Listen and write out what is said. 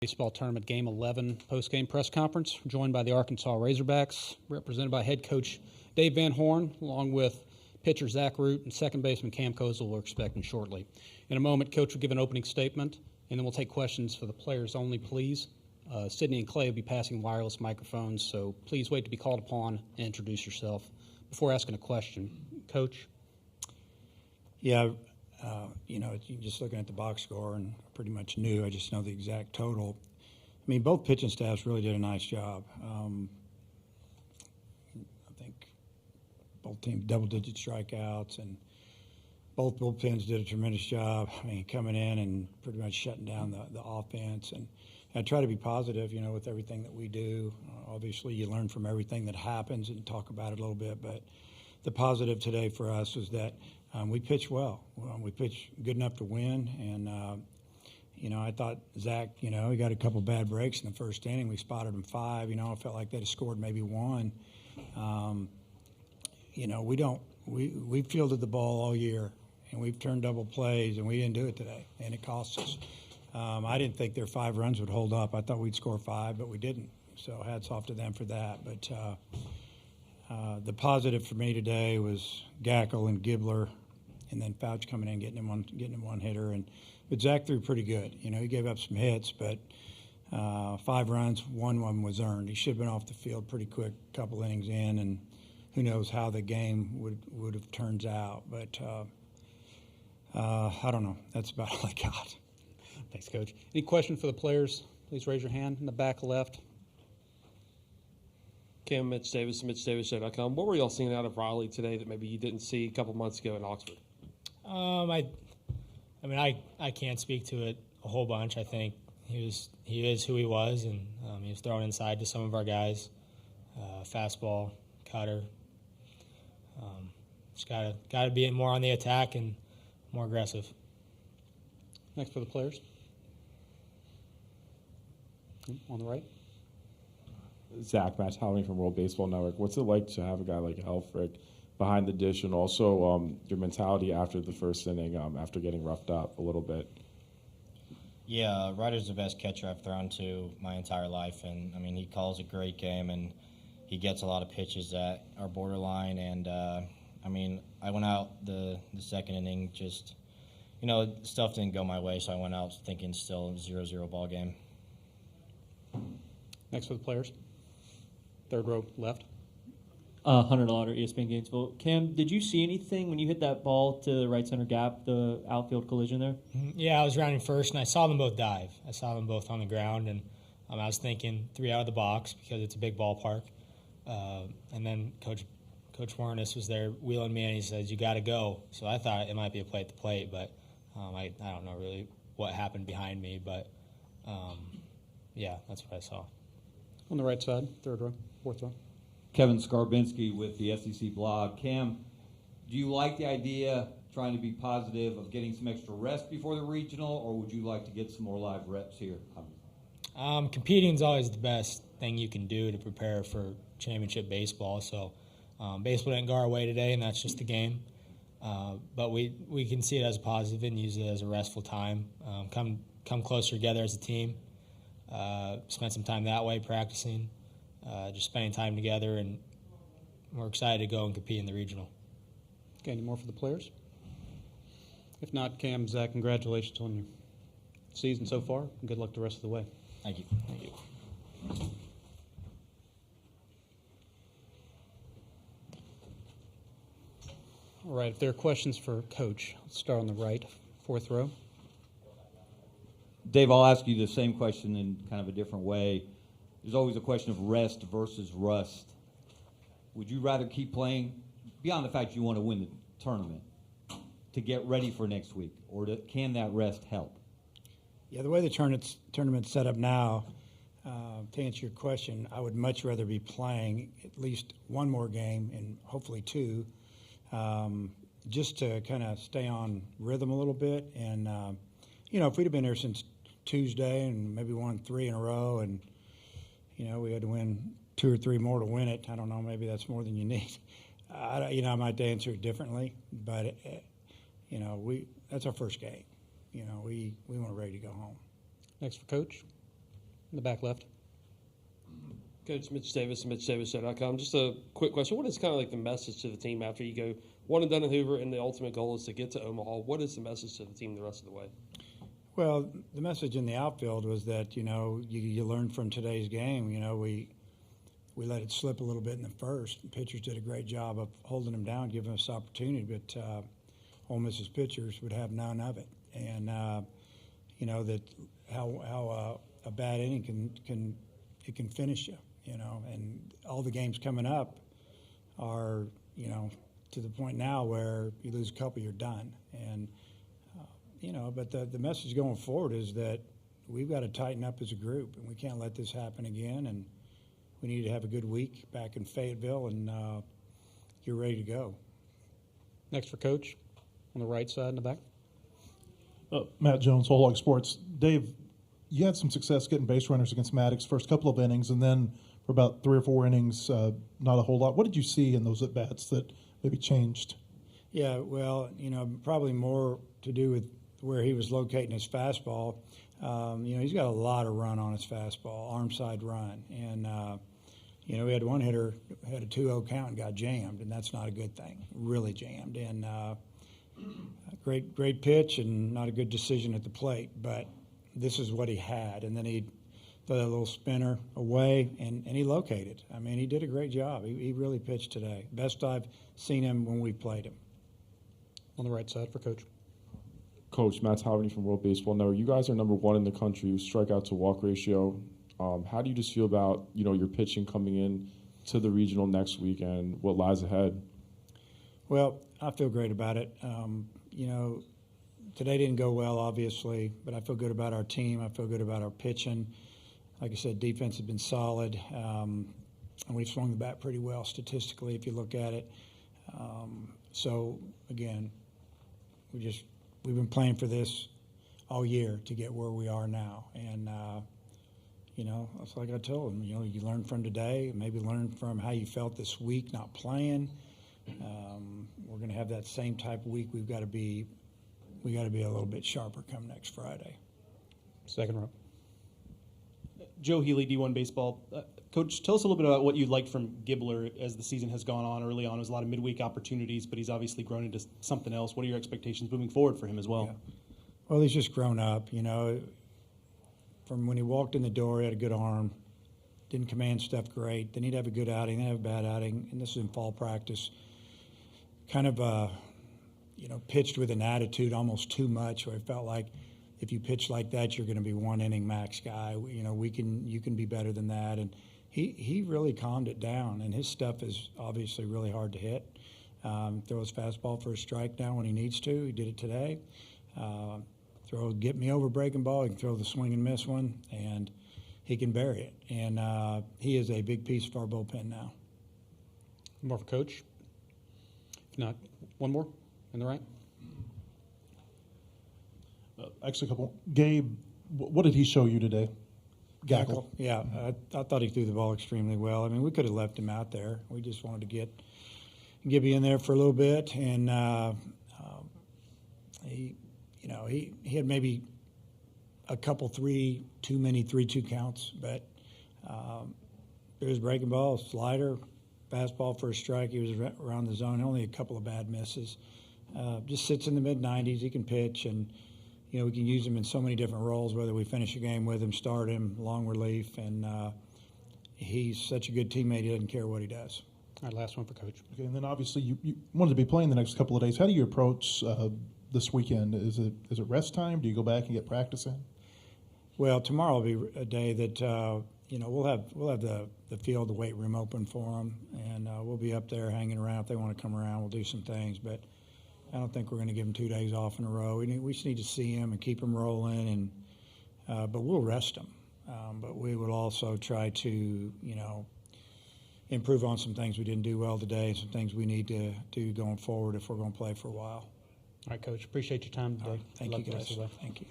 Baseball Tournament Game 11 post-game press conference, joined by the Arkansas Razorbacks, represented by head coach Dave Van Horn, along with pitcher Zach Root and second baseman Cam Kozel. We're expecting shortly. In a moment, Coach will give an opening statement, and then we'll take questions for the players only, please. Sydney and Clay will be passing wireless microphones, so please wait to be called upon and introduce yourself before asking a question. Coach? Yeah, you're just looking at the box score and pretty much knew. I just know the exact total. I mean, both pitching staffs really did a nice job. I think both teams double-digit strikeouts, and both bullpens did a tremendous job. I mean, coming in and pretty much shutting down the offense. And I try to be positive, with everything that we do. Obviously, you learn from everything that happens and talk about it a little bit. But the positive today for us was that we pitched well. We pitched good enough to win. And, I thought Zach, he got a couple bad breaks in the first inning. We spotted him 5. I felt like they'd have scored maybe 1. We fielded the ball all year, and we've turned double plays, and we didn't do it today, and it cost us. I didn't think their 5 runs would hold up. I thought we'd score 5, but we didn't. So hats off to them for that. But the positive for me today was Gackle and Gibbler, and then Fouch coming in, getting him one hitter. But Zach threw pretty good. He gave up some hits, but 5 runs, 1 of them was earned. He should have been off the field pretty quick, couple innings in, and who knows how the game would have turned out. But I don't know. That's about all I got. Thanks, Coach. Any question for the players? Please raise your hand in the back left. Cam, Mitch Davis, MitchDavisShow.com. What were y'all seeing out of Riley today that maybe you didn't see a couple months ago in Oxford? I can't speak to it a whole bunch. I think he is who he was, and he was throwing inside to some of our guys. Fastball, cutter. Just gotta be more on the attack and more aggressive. Next for the players. On the right. Zach, Matt Howling from World Baseball Network. What's it like to have a guy like Helfrich behind the dish, and also your mentality after the first inning, after getting roughed up a little bit? Yeah, Ryder's the best catcher I've thrown to my entire life, and he calls a great game, and he gets a lot of pitches that are borderline. And I went out the second inning, just stuff didn't go my way, so I went out thinking still 0-0 ball game. Next for the players. Third row left. Hunter Lauder, ESPN Gainesville. Cam, did you see anything when you hit that ball to the right center gap, the outfield collision there? Yeah, I was rounding first, and I saw them both dive. I saw them both on the ground, and I was thinking 3 out of the box because it's a big ballpark. And then Coach Warnes was there wheeling me, and he says, "You got to go." So I thought it might be a play at the plate, but I don't know really what happened behind me. But, yeah, that's what I saw. On the right side, third row, fourth row. Kevin Skarbinski with the SEC blog. Cam, do you like the idea, trying to be positive, of getting some extra rest before the regional, or would you like to get some more live reps here? Competing is always the best thing you can do to prepare for championship baseball. So baseball didn't go our way today, and that's just the game. But we can see it as a positive and use it as a restful time. Come closer together as a team. Spend some time that way practicing, just spending time together, and we're excited to go and compete in the regional. Okay, any more for the players? If not, Cam, Zach, congratulations on your season so far, and good luck the rest of the way. Thank you. Thank you. All right, if there are questions for Coach, let's start on the right, fourth row. Dave, I'll ask you the same question in kind of a different way. There's always a question of rest versus rust. Would you rather keep playing, beyond the fact you want to win the tournament, to get ready for next week, or can that rest help? Yeah, the way the tournament's set up now, to answer your question, I would much rather be playing at least one more game and hopefully 2, just to kind of stay on rhythm a little bit. And, if we'd have been here since Tuesday and maybe won 3 in a row, and, we had to win 2 or 3 more to win it, I don't know, maybe that's more than you need. I might answer it differently, but, that's our first game. We weren't ready to go home. Next for Coach. In the back left. Coach Mitch Davis and MitchDavisShow.com. Just a quick question. What is kind of like the message to the team after you go one and done in Hoover and the ultimate goal is to get to Omaha? What is the message to the team the rest of the way? Well, the message in the outfield was that, you learned from today's game. We let it slip a little bit in the first. The pitchers did a great job of holding them down, giving us opportunity, but Ole Miss's pitchers would have none of it. And, that how a bad inning can finish you, and all the games coming up are, to the point now where you lose a couple, you're done. And, but the message going forward is that we've got to tighten up as a group, and we can't let this happen again. And we need to have a good week back in Fayetteville, and you're ready to go. Next for Coach on the right side in the back. Matt Jones, Whole Hog Sports. Dave, you had some success getting base runners against Maddox first couple of innings, and then for about 3 or 4 innings, not a whole lot. What did you see in those at-bats that maybe changed? Yeah, well, probably more to do with where he was locating his fastball. He's got a lot of run on his fastball, arm side run. And, we had one hitter had a 2-0 count and got jammed, and that's not a good thing, really jammed. And great pitch and not a good decision at the plate, but this is what he had. And then he threw that little spinner away, and he located. I mean, he did a great job. He really pitched today. Best I've seen him when we played him. On the right side for Coach. Coach, Matt Taverny from World Baseball Network. You guys are number 1 in the country strikeout to walk ratio. How do you just feel about your pitching coming in to the regional next week and what lies ahead? Well, I feel great about it. Today didn't go well, obviously, but I feel good about our team. I feel good about our pitching. Like I said, defense has been solid, and we've swung the bat pretty well statistically if you look at it. So again, we've been playing for this all year to get where we are now, and it's like I told him. You learn from today, maybe learn from how you felt this week not playing. We're going to have that same type of week. We got to be a little bit sharper come next Friday. Second row. Joe Healy, D1 Baseball. Coach, tell us a little bit about what you liked from Gibbler as the season has gone on. Early on, it was a lot of midweek opportunities, but he's obviously grown into something else. What are your expectations moving forward for him as well? Yeah. Well, he's just grown up. From when he walked in the door, he had a good arm. Didn't command stuff great. Then he'd have a good outing, then have a bad outing, and this is in fall practice. Kind of, pitched with an attitude almost too much, where it felt like if you pitch like that, you're going to be 1 inning max guy. You can be better than that. And he really calmed it down, and his stuff is obviously really hard to hit. Throws fastball for a strike now when he needs to. He did it today. Get me over breaking ball. He can throw the swing and miss one, and he can bury it. And he is a big piece of our bullpen now. More for Coach. If not, one more in the right. Actually, a couple. Gabe, what did he show you today? Gackle. Yeah, I thought he threw the ball extremely well. I mean, we could have left him out there. We just wanted to get Gibby in there for a little bit, and he had maybe a couple too many 3-2 counts, but there was breaking ball, slider, fastball for a strike. He was around the zone, only a couple of bad misses. Just sits in the mid-90s. He can pitch, and we can use him in so many different roles, whether we finish a game with him, start him, long relief, and he's such a good teammate, he doesn't care what he does. All right, last one for Coach. Okay, and then obviously you wanted to be playing the next couple of days. How do you approach this weekend? Is it rest time? Do you go back and get practice in? Well, tomorrow will be a day that we'll have the field, the weight room open for them, and we'll be up there hanging around. If they want to come around, we'll do some things, but I don't think we're going to give them 2 days off in a row. We just need to see them and keep them rolling, and but we'll rest them. But we will also try to improve on some things we didn't do well today, and some things we need to do going forward if we're going to play for a while. All right, Coach. Appreciate your time today. Thank Good you, luck the rest guys. of the way. Thank you.